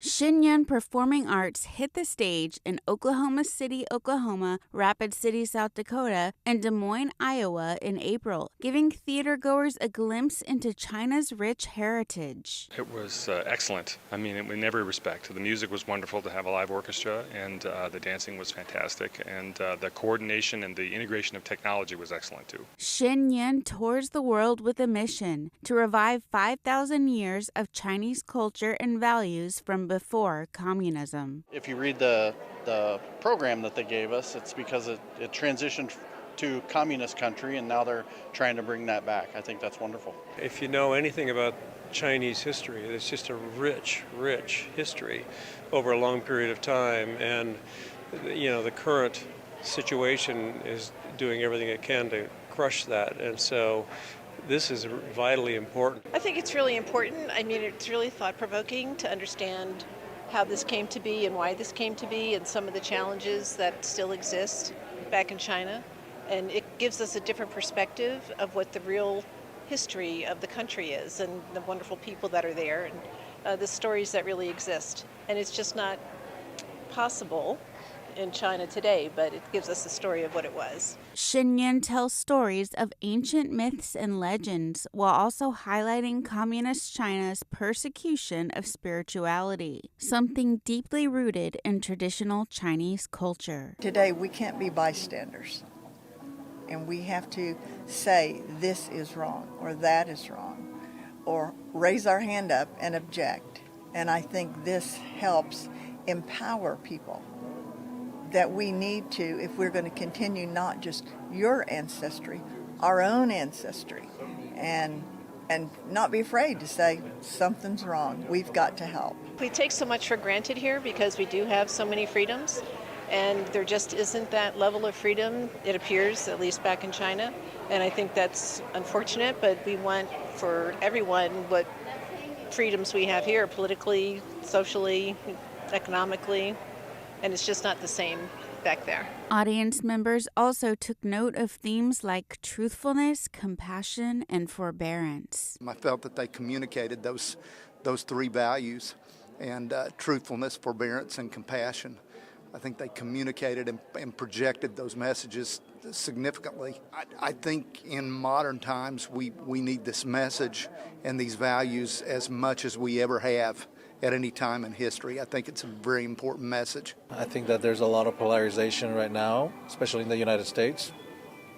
Shen Yun Performing Arts hit the stage in Oklahoma City, Oklahoma, Rapid City, South Dakota, and Des Moines, Iowa in April, giving theatergoers a glimpse into China's rich heritage. It was excellent. I mean, in every respect. The music was wonderful to have a live orchestra, and the dancing was fantastic, and the coordination and the integration of technology was excellent too. Shen Yun tours the world with a mission to revive 5,000 years of Chinese culture and values from before communism. If you read the program that they gave us, it's because it transitioned to communist country, and now they're trying to bring that back. I think that's wonderful. If you know anything about Chinese history, it's just a rich, rich history over a long period of time, and the current situation is doing everything it can to crush that, and so this is vitally important. I think it's really important. I mean, it's really thought-provoking to understand how this came to be and why this came to be and some of the challenges that still exist back in China. And it gives us a different perspective of what the real history of the country is and the wonderful people that are there and the stories that really exist. And it's just not possible in China today, but it gives us a story of what it was. Shen Yun tells stories of ancient myths and legends while also highlighting communist China's persecution of spirituality, something deeply rooted in traditional Chinese culture. Today we can't be bystanders, and we have to say this is wrong or that is wrong, or raise our hand up and object. And I think this helps empower people that we need to, if we're going to continue not just your ancestry, our own ancestry, and not be afraid to say something's wrong. We've got to help. We take so much for granted here because we do have so many freedoms, and there just isn't that level of freedom, it appears, at least back in China. And I think that's unfortunate, but we want for everyone what freedoms we have here, politically, socially, economically, and it's just not the same back there. Audience members also took note of themes like truthfulness, compassion, and forbearance. I felt that they communicated those three values, and truthfulness, forbearance, and compassion. I think they communicated and projected those messages significantly. I think in modern times we need this message and these values as much as we ever have at any time in history. I think it's a very important message. I think that there's a lot of polarization right now, especially in the United States.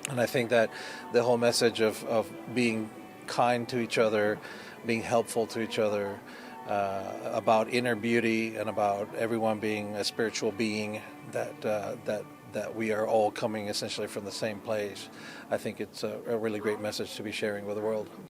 And I think that the whole message of being kind to each other, being helpful to each other, about inner beauty and about everyone being a spiritual being, that we are all coming essentially from the same place. I think it's a really great message to be sharing with the world.